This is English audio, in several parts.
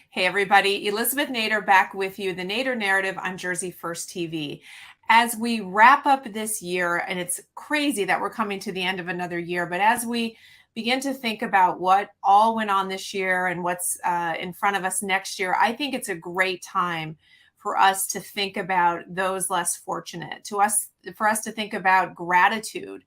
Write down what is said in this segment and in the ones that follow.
Hey, everybody. Elizabeth Nader back with you, the Nader Narrative on Jersey First TV. As we wrap up this year, and it's crazy that we're coming to the end of another year, but as we begin to think about what all went on this year and what's in front of us next year, I think it's a great time for us to think about those less fortunate, for us to think about gratitude,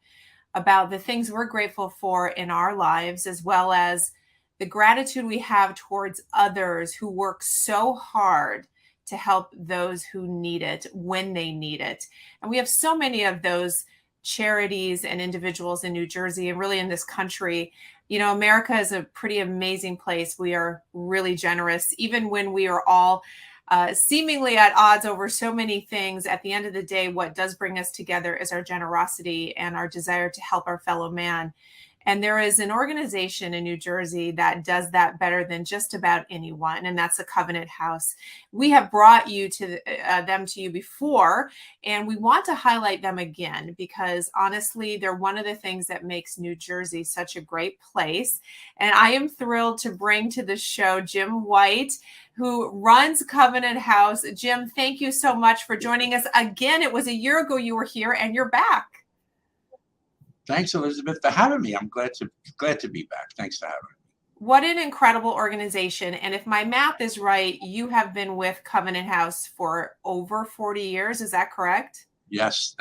about the things we're grateful for in our lives, as well as the gratitude we have towards others who work so hard to help those who need it when they need it. And we have so many of those charities and individuals in New Jersey and really in this country. You know, America is a pretty amazing place. We are really generous, even when we are all seemingly at odds over so many things. At the end of the day, what does bring us together is our generosity and our desire to help our fellow man. And there is an organization in New Jersey that does that better than just about anyone, and that's the Covenant House. We have brought them to you before, and we want to highlight them again because honestly, they're one of the things that makes New Jersey such a great place. And I am thrilled to bring to the show Jim White, who runs Covenant House. Jim, thank you so much for joining us again. It was a year ago you were here, and you're back. Thanks, Elizabeth, for having me. I'm glad to be back. Thanks for having me. What an incredible organization. And if my math is right, you have been with Covenant House for over 40 years. Is that correct? Yes,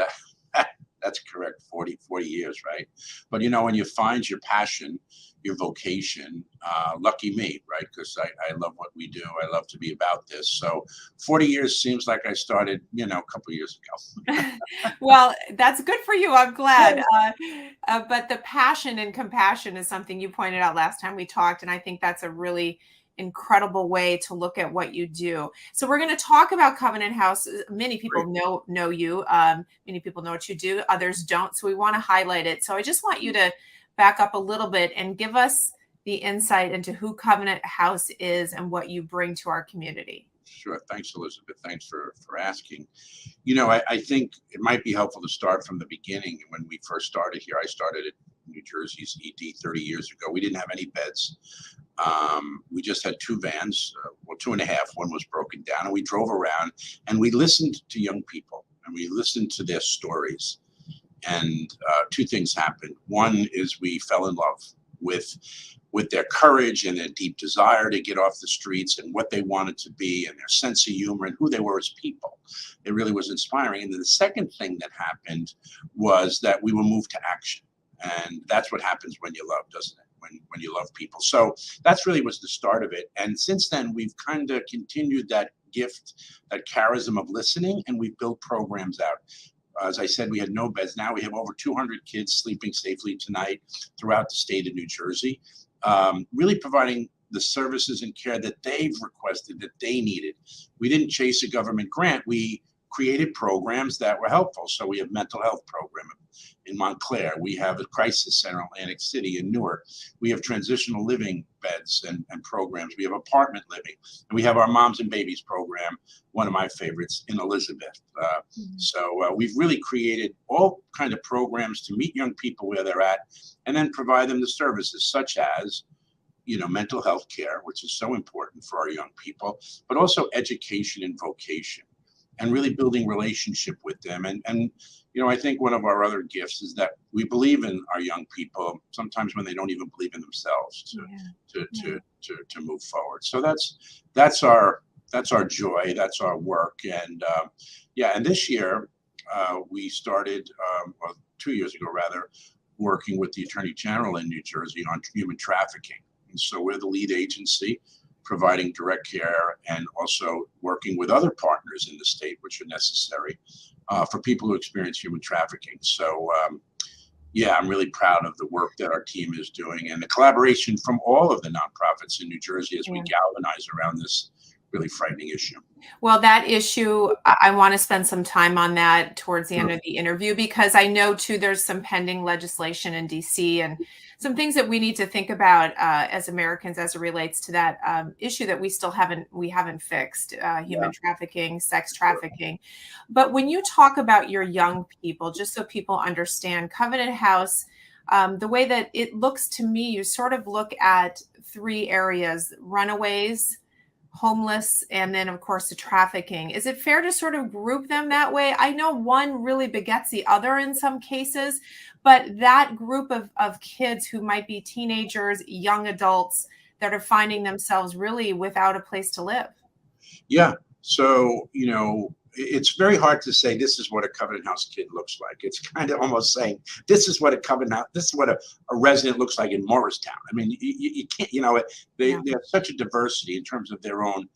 that's correct. 40 years, right? But you know, when you find your passion, your vocation, lucky me, right? Because I love what we do. I love to be about this. So 40 years seems like I started, a couple of years ago. Well, that's good for you. I'm glad. But the passion and compassion is something you pointed out last time we talked. And I think that's a really incredible way to look at what you do. So we're going to talk about Covenant House. Many people know you. Many people know what you do. Others don't. So we want to highlight it. So I just want you to back up a little bit and give us the insight into who Covenant House is and what you bring to our community. Sure. Thanks, Elizabeth. Thanks for asking. I think it might be helpful to start from the beginning. When we first started here, I started at New Jersey's ED 30 years ago. We didn't have any beds. We just had two vans, two and a half. One was broken down, and we drove around and we listened to young people and we listened to their stories. And two things happened. One is we fell in love with their courage and their deep desire to get off the streets and what they wanted to be and their sense of humor and who they were as people. It really was inspiring. And then the second thing that happened was that we were moved to action. And that's what happens when you love, doesn't it? When you love people. So that's really was the start of it. And since then, we've kind of continued that gift, that charism of listening, and we've built programs out. As I said, we had no beds. Now we have over 200 kids sleeping safely tonight throughout the state of New Jersey, really providing the services and care that they've requested, that they needed. We didn't chase a government grant. We created programs that were helpful. So we have mental health program in Montclair. We have a crisis center in Atlantic City in Newark. We have transitional living beds and programs. We have apartment living. And we have our moms and babies program, one of my favorites, in Elizabeth. So we've really created all kind of programs to meet young people where they're at and then provide them the services such as mental health care, which is so important for our young people, but also education and vocation, and really building relationship with them. And I think one of our other gifts is that we believe in our young people, sometimes when they don't even believe in themselves, to move forward. So that's our joy, that's our work. And and this year we started, 2 years ago rather, working with the Attorney General in New Jersey on human trafficking. And so we're the lead agency providing direct care and also working with other partners in the state, which are necessary for people who experience human trafficking. So, I'm really proud of the work that our team is doing and the collaboration from all of the nonprofits in New Jersey as we galvanize around this really frightening issue. Well, that issue, I want to spend some time on that towards the end of the interview, because I know too, there's some pending legislation in DC and some things that we need to think about as Americans as it relates to that issue that we still haven't fixed, human trafficking, sex trafficking. But when you talk about your young people, just so people understand, Covenant House, the way that it looks to me, you sort of look at three areas: Runaways, homeless, and then of course the trafficking. Is it fair to sort of group them that way? I know one really begets the other in some cases, but that group of kids who might be teenagers, young adults that are finding themselves really without a place to live. Yeah. So, it's very hard to say this is what a Covenant House kid looks like. It's kind of almost saying this is what a Covenant House, this is what a resident looks like in Morristown. I mean, you can't, they have such a diversity in terms of their own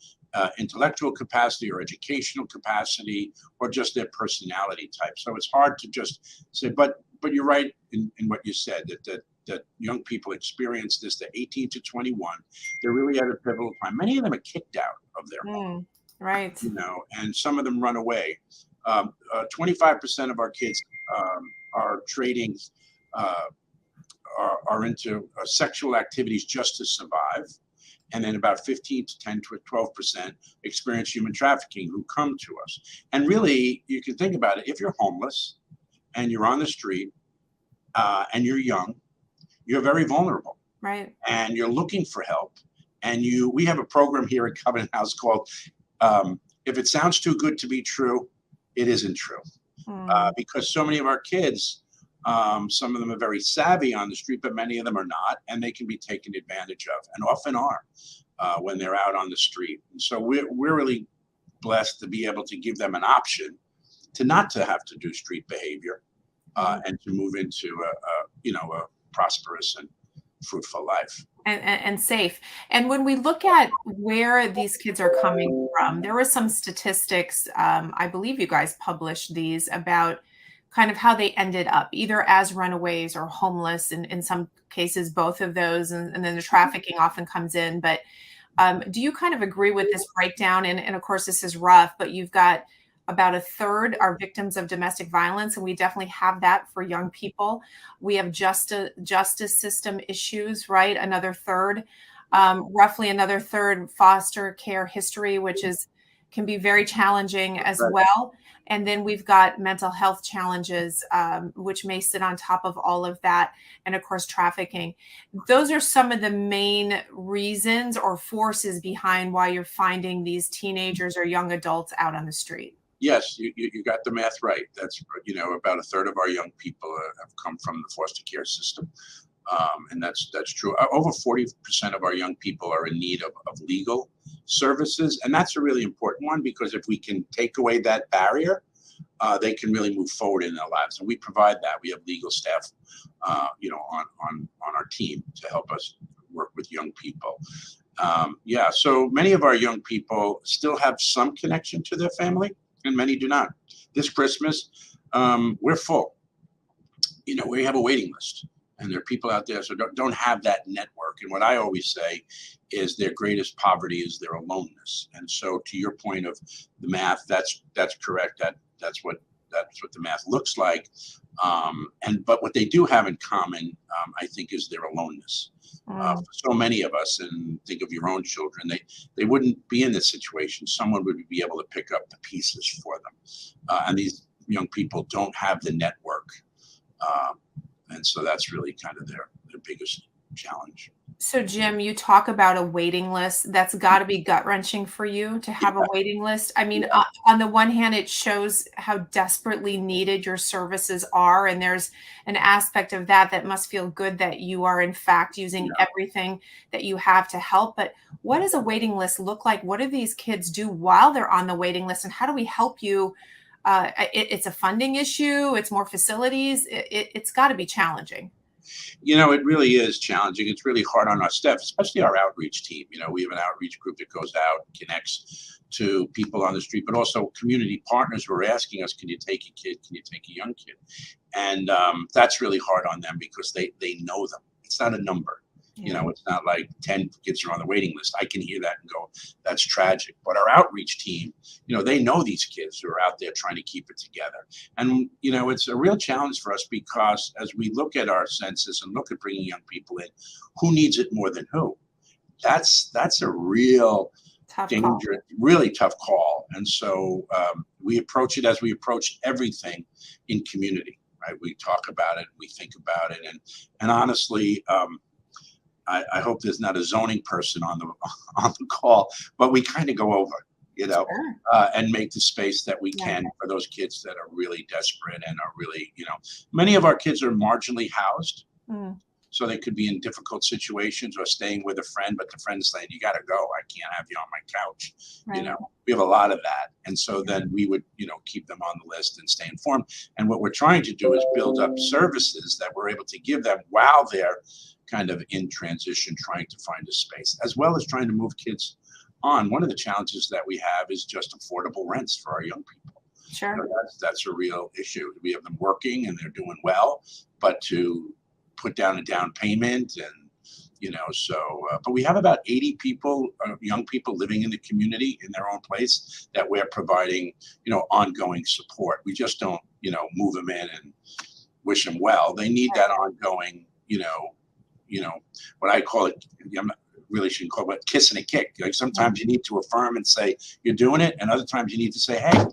intellectual capacity or educational capacity or just their personality type. So it's hard to just say, but you're right in what you said, that young people experience this, the 18 to 21, they're really at a pivotal time. Many of them are kicked out of their home. Right. And some of them run away. 25% of our kids are trading, are into sexual activities just to survive. And then about 15 to 10 to 12% experience human trafficking who come to us. And really, you can think about it. If you're homeless and you're on the street and you're young, you're very vulnerable. Right. And you're looking for help. And we have a program here at Covenant House called if it sounds too good to be true, it isn't true. Because so many of our kids, some of them are very savvy on the street, but many of them are not, and they can be taken advantage of, and often are when they're out on the street. And so we're really blessed to be able to give them an option to not to have to do street behavior and to move into a prosperous and fruitful life. And safe. And when we look at where these kids are coming from, there were some statistics, I believe you guys published these, about kind of how they ended up either as runaways or homeless, and in some cases both of those, and then the trafficking often comes in. But do you kind of agree with this breakdown? And of course this is rough, but you've got about a third are victims of domestic violence, and we definitely have that for young people. We have justice system issues, right? Another third, roughly another third, foster care history, which can be very challenging as well. And then we've got mental health challenges, which may sit on top of all of that. And of course, trafficking. Those are some of the main reasons or forces behind why you're finding these teenagers or young adults out on the street. Yes, you got the math right. That's, about a third of our young people have come from the foster care system. And that's true. Over 40% of our young people are in need of legal services. And that's a really important one, because if we can take away that barrier, they can really move forward in their lives. And we provide that. We have legal staff, on our team to help us work with young people. So many of our young people still have some connection to their family, and many do not. This Christmas, we're full. We have a waiting list, and there are people out there who don't have that network. And what I always say is their greatest poverty is their aloneness. And so, to your point of the math, that's correct. That's what the math looks like. But what they do have in common, I think, is their aloneness. For so many of us, and think of your own children, they wouldn't be in this situation. Someone would be able to pick up the pieces for them. And these young people don't have the network. And so that's really kind of their biggest challenge. So Jim, you talk about a waiting list. That's got to be gut-wrenching for you to have a waiting list. I mean, on the one hand, it shows how desperately needed your services are. And there's an aspect of that must feel good, that you are in fact using everything that you have to help. But what does a waiting list look like? What do these kids do while they're on the waiting list? And how do we help you? It's a funding issue. It's more facilities. It's got to be challenging. It really is challenging. It's really hard on our staff, especially our outreach team. We have an outreach group that goes out, connects to people on the street, but also community partners who are asking us, can you take a kid? Can you take a young kid? And that's really hard on them, because they know them. It's not a number. It's not like 10 kids are on the waiting list. I can hear that and go, that's tragic. But our outreach team, they know these kids who are out there trying to keep it together. And, it's a real challenge for us, because as we look at our census and look at bringing young people in, who needs it more than who? That's a real dangerous, really tough call. And so we approach it as we approach everything in community, right? We talk about it, we think about it. And honestly, I hope there's not a zoning person on the on the call, but we kind of go over, Sure. and make the space that we Right. can for those kids that are really desperate and are really, many of our kids are marginally housed. Mm, So they could be in difficult situations or staying with a friend, but the friend's saying, "You got to go. I can't have you on my couch." right. We have a lot of that. And so then we would, keep them on the list and stay informed. And what we're trying to do is build up services that we're able to give them while they're kind of in transition, trying to find a space, as well as trying to move kids on. One of the challenges that we have is just affordable rents for our young people. Sure. That's a real issue. We have them working and they're doing well, but to put down a down payment and but we have about 80 people, young people living in the community in their own place that we're providing ongoing support. We just don't move them in and wish them well. They need that ongoing what I call it. I'm not really shouldn't call it kiss and a kick. Like sometimes you need to affirm and say you're doing it, and other times you need to say, hey,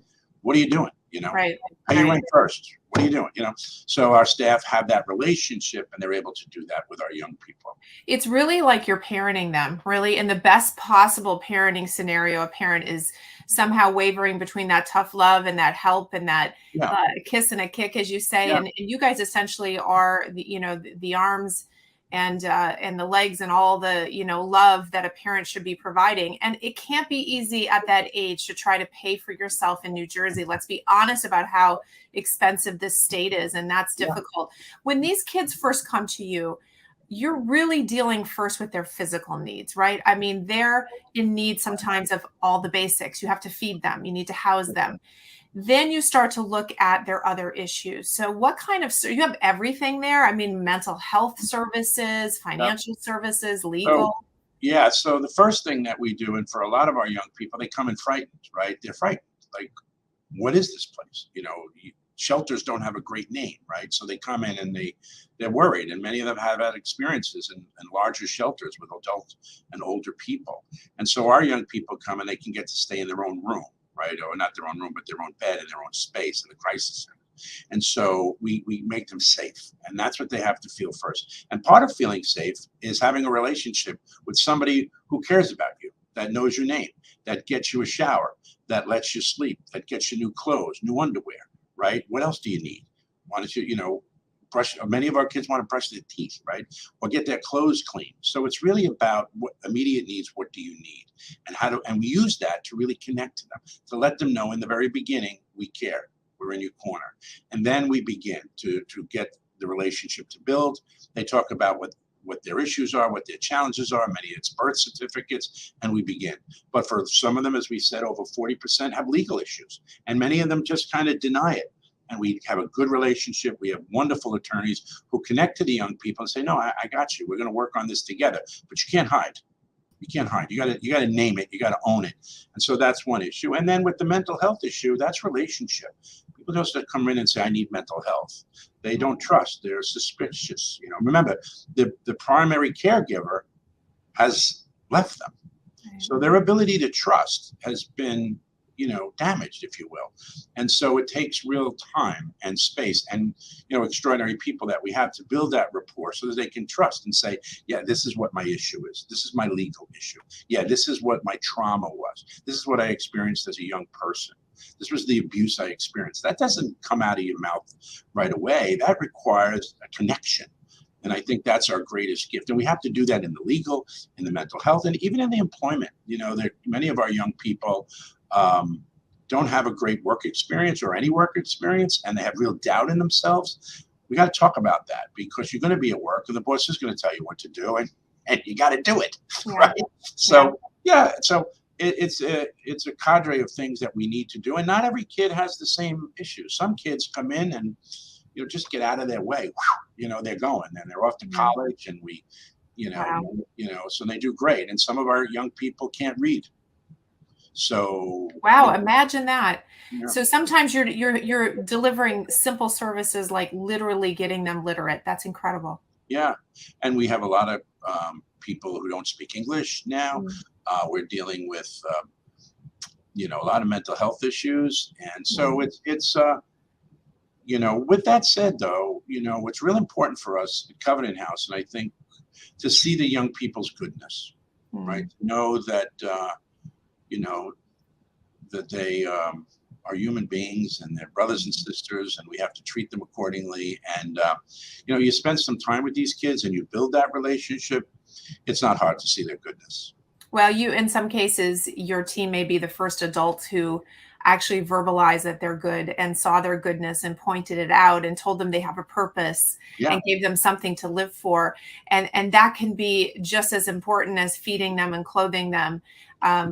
what are you doing? Right. How you Right. went first? What are you doing? So our staff have that relationship and they're able to do that with our young people. It's really like you're parenting them, really, in the best possible parenting scenario. A parent is somehow wavering between that tough love and that help and that Yeah. kiss and a kick, as you say. Yeah. And you guys essentially are, the arms and the legs and all the love that a parent should be providing. And it can't be easy at that age to try to pay for yourself in New Jersey. Let's be honest about how expensive this state is, and that's difficult. When these kids first come to you, you're really dealing first with their physical needs, right? I mean, they're in need sometimes of all the basics. You have to feed them, you need to house them. Then you start to look at their other issues. So what kind of, so you have everything there? I mean, mental health services, financial services, legal. So the first thing that we do, and for a lot of our young people, they come in frightened, right? They're frightened. Like, what is this place? Shelters don't have a great name, right? So they come in and they're worried, and many of them have had experiences in larger shelters with adults and older people. And so our young people come and they can get to stay in their own room, right? Or not their own room, but their own bed in their own space in the crisis center. And so we make them safe, and that's what they have to feel first. And part of feeling safe is having a relationship with somebody who cares about you, that knows your name, that gets you a shower, that lets you sleep, that gets you new clothes, new underwear, right? What else do you need? Why don't you, brush? Many of our kids want to brush their teeth, right? Or get their clothes clean. So it's really about what immediate needs. What do you need? And we use that to really connect to them, to let them know in the very beginning, we care. We're in your corner. And then we begin to get the relationship to build. They talk about what their issues are, what their challenges are. Many it's birth certificates, and we begin. But for some of them, as we said, over 40% have legal issues, and many of them just kind of deny it. And we have a good relationship. We have wonderful attorneys who connect to the young people and say, no, I got you. We're going to work on this together. But you can't hide. You can't hide. You got to name it. You got to own it. And so that's one issue. And then with the mental health issue, that's relationship. People don't just come in and say, I need mental health. They don't trust. They're suspicious. Remember, the primary caregiver has left them. So their ability to trust has been, damaged, if you will. And so it takes real time and space and, extraordinary people that we have to build that rapport so that they can trust and say, yeah, this is what my issue is. This is my legal issue. Yeah, this is what my trauma was. This is what I experienced as a young person. This was the abuse I experienced. That doesn't come out of your mouth right away. That requires a connection. And I think that's our greatest gift. And we have to do that in the legal, in the mental health, and even in the employment. Many of our young people don't have a great work experience or any work experience, and they have real doubt in themselves. We got to talk about that, because you're going to be at work and the boss is going to tell you what to do, and you got to do it. Yeah. Right. So, it's a cadre of things that we need to do. And not every kid has the same issues. Some kids come in and, just get out of their way. They're going and they're off to college, and so they do great. And some of our young people can't read. So wow, imagine that. Yeah. So sometimes you're delivering simple services like literally getting them literate. That's incredible. Yeah, and we have a lot of people who don't speak English now. We're dealing with a lot of mental health issues, and so it's with that said, though, what's real important for us at Covenant House, and I think to see the young people's goodness, right? Know that, you know, that they are human beings and they're brothers and sisters, and we have to treat them accordingly. And, you know, you spend some time with these kids and you build that relationship, it's not hard to see their goodness. Well, you, in some cases, your team may be the first adults who actually verbalized that they're good and saw their goodness and pointed it out and told them they have a purpose Yeah. and gave them something to live for. And that can be just as important as feeding them and clothing them,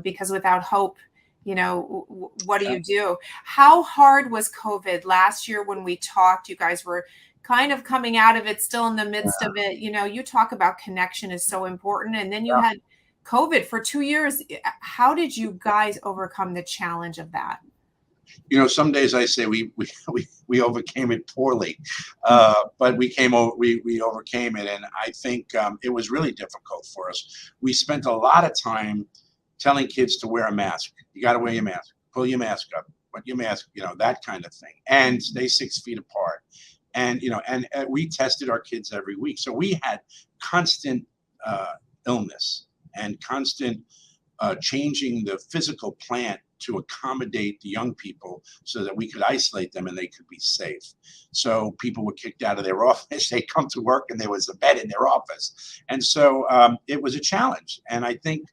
because without hope, you know, what do you do? How hard was COVID last year when we talked? You guys were kind of coming out of it, still in the midst of it. You know, you talk about connection is so important. And then you had COVID for 2 years. How did you guys overcome the challenge of that? You know, some days I say we overcame it poorly, but we overcame it, and I think it was really difficult for us. We spent a lot of time telling kids to wear a mask. You got to wear your mask. Pull your mask up. Put your mask. You know, that kind of thing, and stay 6 feet apart. And you know, and we tested our kids every week, so we had constant illness and constant changing the physical plant to accommodate the young people so that we could isolate them and they could be safe. So people were kicked out of their office. They come to work and there was a bed in their office. And so it was a challenge. And I think,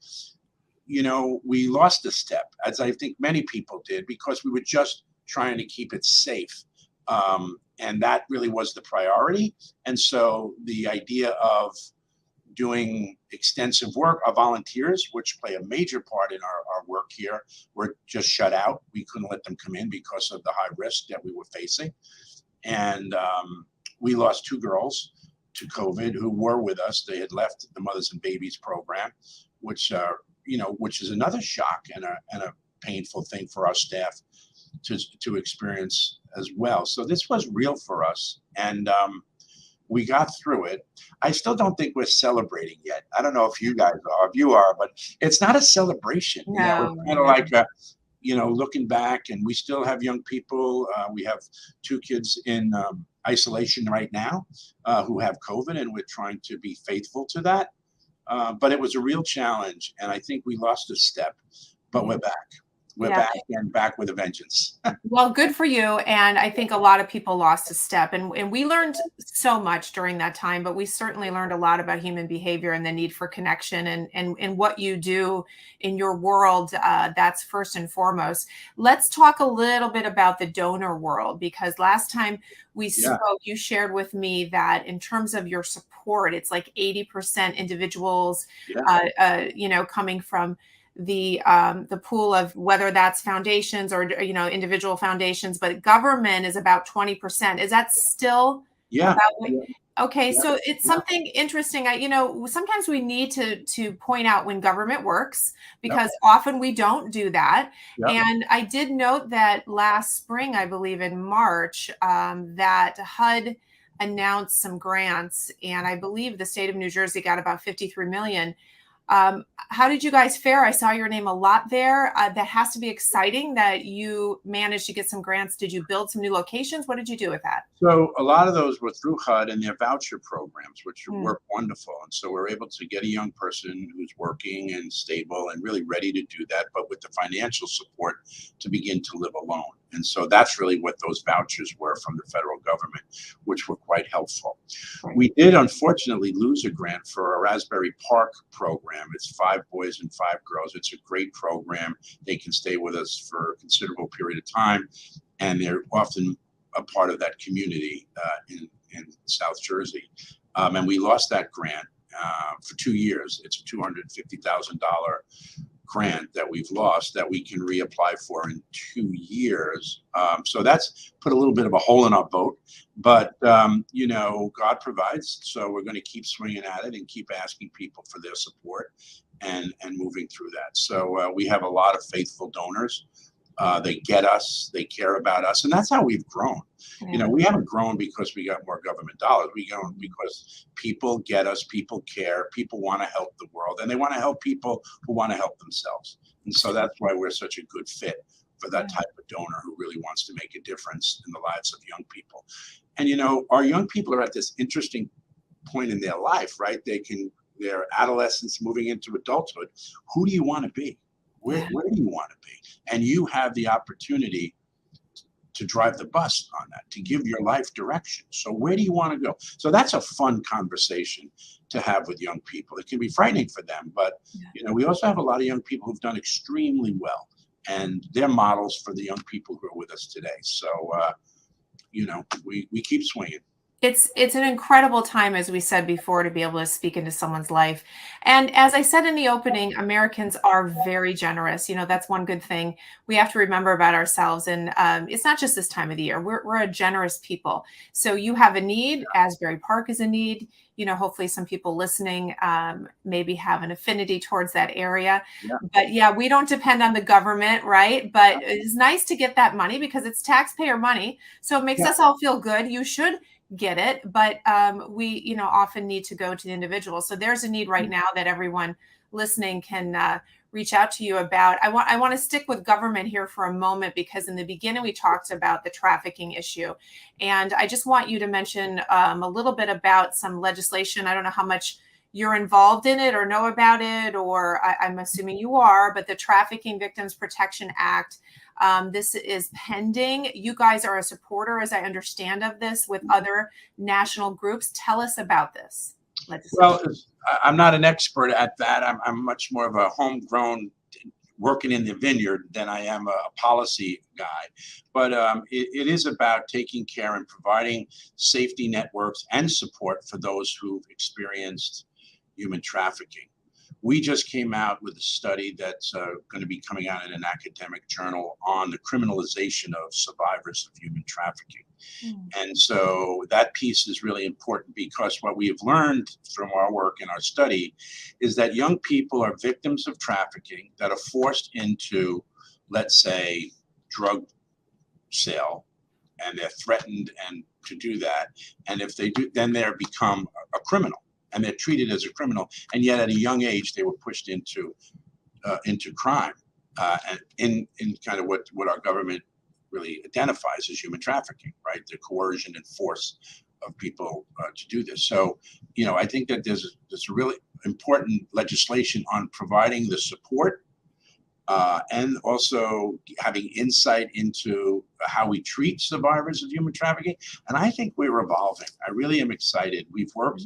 you know, we lost a step, as I think many people did, because we were just trying to keep it safe. And that really was the priority. And so the idea of doing extensive work, our volunteers, which play a major part in our work here, were just shut out. We couldn't let them come in because of the high risk that we were facing. And we lost 2 girls to COVID who were with us. They had left the Mothers and Babies program, which you know, which is another shock and a painful thing for our staff to experience as well. So this was real for us, and we got through it. I still don't think we're celebrating yet. I don't know if you guys are, if you are, but it's not a celebration. No, you know, it's kind of like you know, looking back, and we still have young people. We have 2 kids in isolation right now who have COVID, and we're trying to be faithful to that. But it was a real challenge, and I think we lost a step, but we're back. We're back, and back with a vengeance. Well, good for you. And I think a lot of people lost a step, and we learned so much during that time, but we certainly learned a lot about human behavior and the need for connection, and what you do in your world. That's first and foremost. Let's talk a little bit about the donor world, because last time we spoke, you shared with me that in terms of your support, it's like 80% individuals, you know, coming from the pool of, whether that's foundations or, you know, individual foundations, but government is about 20%. Is that still about what? Okay, so it's something interesting. You know, sometimes we need to point out when government works, because often we don't do that. And I did note that last spring, I believe in March, that HUD announced some grants, and I believe the state of New Jersey got about 53 million. How did you guys fare? I saw your name a lot there. That has to be exciting that you managed to get some grants. Did you build some new locations? What did you do with that? So a lot of those were through HUD and their voucher programs, which work wonderful. And so we're able to get a young person who's working and stable and really ready to do that, but with the financial support to begin to live alone. And so that's really what those vouchers were from the federal government, which were quite helpful. We did unfortunately lose a grant for a Raspberry Park program. It's 5 boys and 5 girls. It's a great program. They can stay with us for a considerable period of time, and they're often a part of that community in South Jersey. And we lost that grant for 2 years. It's a $250,000 grant that we've lost that we can reapply for in 2 years. So that's put a little bit of a hole in our boat, but you know, God provides. So we're going to keep swinging at it and keep asking people for their support and moving through that. So we have a lot of faithful donors. They get us, they care about us, and that's how we've grown. You know, we haven't grown because we got more government dollars. We grown because people get us, people care, people want to help the world, and they want to help people who want to help themselves. And so that's why we're such a good fit for that type of donor who really wants to make a difference in the lives of young people. And, you know, our young people are at this interesting point in their life, right? Their adolescence moving into adulthood. Who do you want to be? Where do you want to be? And you have the opportunity to drive the bus on that, to give your life direction. So where do you want to go? So that's a fun conversation to have with young people. It can be frightening for them, but we also have a lot of young people who've done extremely well, and they're models for the young people who are with us today. So, we keep swinging. It's an incredible time, as we said before, to be able to speak into someone's life. And as I said in the opening, Americans are very generous. That's one good thing we have to remember about ourselves. And it's not just this time of the year. We're a generous people. So you have a need. Asbury Park is a need. Hopefully some people listening maybe have an affinity towards that area. But we don't depend on the government, right? But it's nice to get that money because it's taxpayer money. So it makes us all feel good. You should get it, but we often need to go to the individual. So there's a need right now that everyone listening can reach out to you about. I want to stick with government here for a moment, because in the beginning we talked about the trafficking issue, and I just want you to mention a little bit about some legislation. I don't know how much you're involved in it or know about it, or I'm assuming you are, but the Trafficking Victims Protection Act. This is pending. You guys are a supporter, as I understand, of this with other national groups. Tell us about this. Well, I'm not an expert at that. I'm much more of a homegrown, working in the vineyard than I am a policy guy. But it is about taking care and providing safety networks and support for those who've experienced human trafficking. We just came out with a study that's going to be coming out in an academic journal on the criminalization of survivors of human trafficking. And so that piece is really important, because what we have learned from our work and our study is that young people are victims of trafficking that are forced into, let's say, drug sale, and they're threatened and to do that. And if they do, then they become a criminal. And they're treated as a criminal, and yet at a young age they were pushed into crime, and in kind of what our government really identifies as human trafficking, right? The coercion and force of people to do this. So, I think that there's really important legislation on providing the support and also having insight into how we treat survivors of human trafficking. And I think we're evolving. I really am excited. We've worked,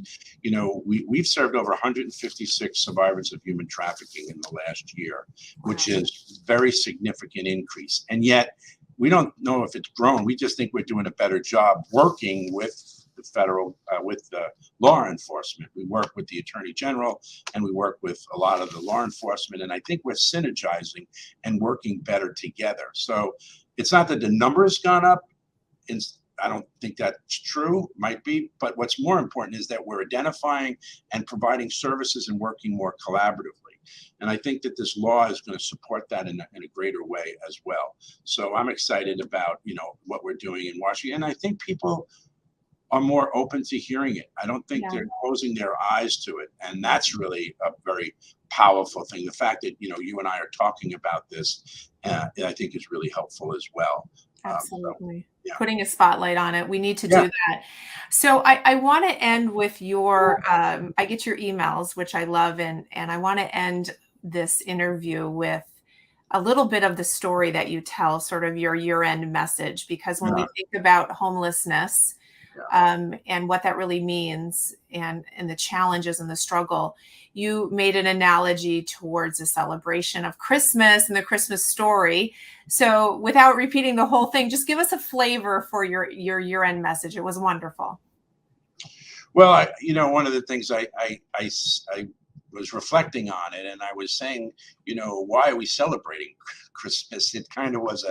we've served over 156 survivors of human trafficking in the last year, which is very significant increase. And yet we don't know if it's grown. We just think we're doing a better job working with the federal, with the law enforcement. We work with the Attorney General, and we work with a lot of the law enforcement. And I think we're synergizing and working better together. So it's not that the number's gone up. I don't think that's true, might be. But what's more important is that we're identifying and providing services and working more collaboratively. And I think that this law is going to support that in a greater way as well. So I'm excited about, what we're doing in Washington. And I think people are more open to hearing it. I don't think they're closing their eyes to it. And that's really a very powerful thing. The fact that, you and I are talking about this, I think is really helpful as well. Absolutely. Putting a spotlight on it. We need to do that. So I want to end with your, I get your emails, which I love. And I want to end this interview with a little bit of the story that you tell, sort of your year-end message, because when we think about homelessness, and what that really means, and the challenges and the struggle, you made an analogy towards a celebration of Christmas and the Christmas story. So without repeating the whole thing, just give us a flavor for your year-end message. It was wonderful. Well, one of the things I was reflecting on it, and I was saying, why are we celebrating Christmas? It kind of was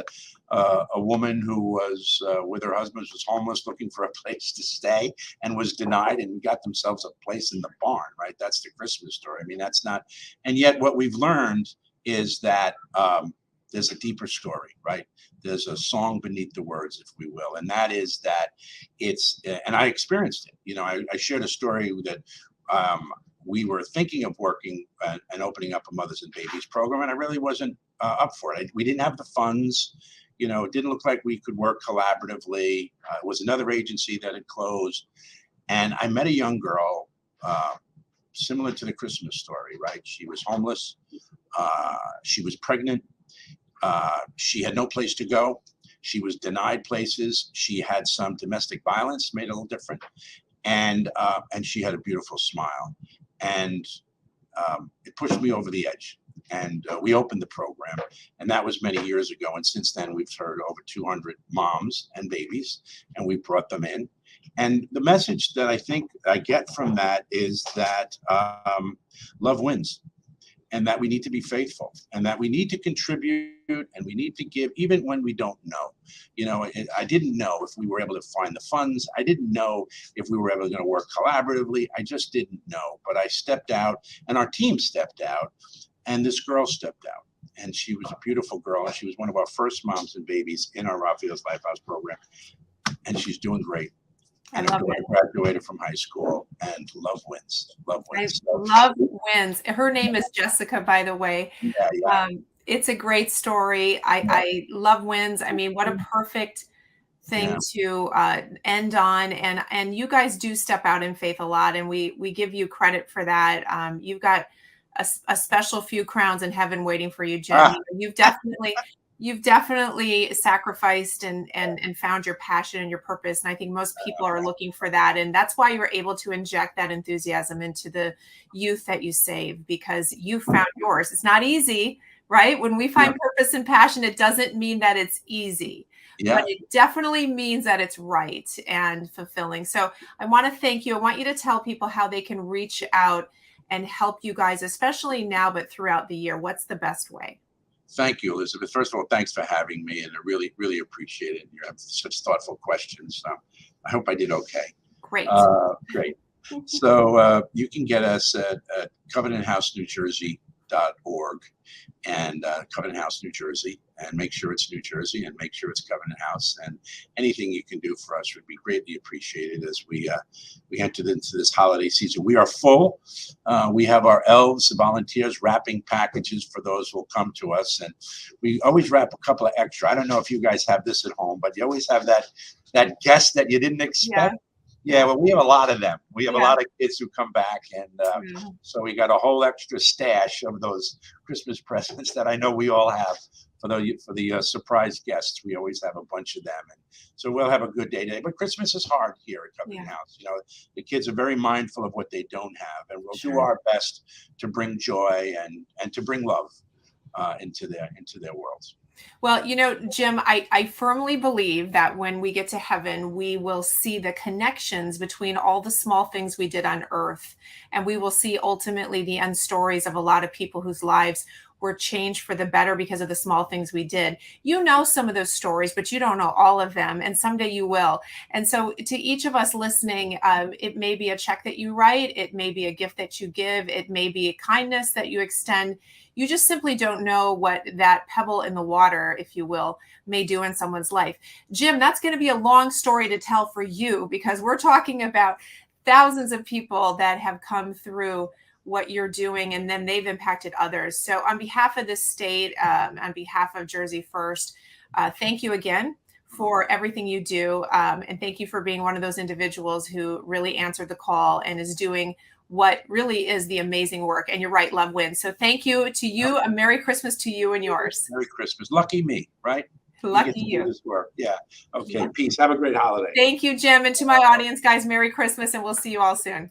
a woman who was with her husband, was homeless, looking for a place to stay, and was denied, and got themselves a place in the barn, right? That's the Christmas story. I mean, that's not, and yet what we've learned is that there's a deeper story, right? There's a song beneath the words, if we will, and that is that it's, and I experienced it. I shared a story that we were thinking of working and opening up a mothers and babies program, and I really wasn't up for it. We didn't have the funds. It didn't look like we could work collaboratively. It was another agency that had closed. And I met a young girl, similar to the Christmas story, right? She was homeless. She was pregnant. She had no place to go. She was denied places. She had some domestic violence, made it a little different. And she had a beautiful smile. And it pushed me over the edge. And we opened the program, and that was many years ago. And since then, we've heard over 200 moms and babies, and we brought them in. And the message that I think I get from that is that love wins, and that we need to be faithful, and that we need to contribute, and we need to give, even when we don't know. You know, I didn't know if we were able to find the funds. I didn't know if we were ever going to work collaboratively. I just didn't know. But I stepped out, and our team stepped out, and this girl stepped out. And she was a beautiful girl, and she was one of our first moms and babies in our Raphael's Lifehouse program. And she's doing great. I And love it. graduated from high school, and love wins. Love wins. Love wins. Her name is Jessica, by the way. Yeah. It's a great story. I love wins. I mean, what a perfect thing to end on. And you guys do step out in faith a lot, and we give you credit for that. You've got a special few crowns in heaven waiting for you, Jim. You've definitely sacrificed and found your passion and your purpose. And I think most people are looking for that. And that's why you're able to inject that enthusiasm into the youth that you save, because you found yours. It's not easy, right? When we find purpose and passion, it doesn't mean that it's easy, but it definitely means that it's right and fulfilling. So I want to thank you. I want you to tell people how they can reach out and help you guys, especially now, but throughout the year. What's the best way? Thank you, Elizabeth. First of all, thanks for having me, and I really, really appreciate it. You have such thoughtful questions. I hope I did okay. Great. Great. So you can get us at covenanthouse.newjersey.org and Covenant House, New Jersey, and make sure it's New Jersey, and make sure it's Covenant House. And anything you can do for us would be greatly appreciated as we entered into this holiday season. We are full. We have our elves, the volunteers, wrapping packages for those who will come to us, and we always wrap a couple of extra. I don't know if you guys have this at home, but you always have that guest that you didn't expect. Yeah, well, we have a lot of them. We have a lot of kids who come back, and so we got a whole extra stash of those Christmas presents that I know we all have for the surprise guests. We always have a bunch of them, and so we'll have a good day today. But Christmas is hard here at Covenant House. You know, the kids are very mindful of what they don't have, and we'll do our best to bring joy and to bring love into their worlds. Well, you know, Jim, I firmly believe that when we get to heaven, we will see the connections between all the small things we did on earth. And we will see ultimately the end stories of a lot of people whose lives were changed for the better because of the small things we did. You know some of those stories, but you don't know all of them. And someday you will. And so to each of us listening, it may be a check that you write. It may be a gift that you give. It may be a kindness that you extend. You just simply don't know what that pebble in the water, if you will, may do in someone's life. Jim, that's going to be a long story to tell for you, because we're talking about thousands of people that have come through what you're doing, and then they've impacted others. So on behalf of the state, on behalf of Jersey First, thank you again for everything you do. And thank you for being one of those individuals who really answered the call and is doing what really is the amazing work. And you're right, love wins. So thank you to you. A Merry Christmas to you and yours. Merry Christmas. Lucky me, right? Lucky you. This work. Yeah. Okay. Peace. Have a great holiday. Thank you, Jim. And to my audience, guys, Merry Christmas, and we'll see you all soon.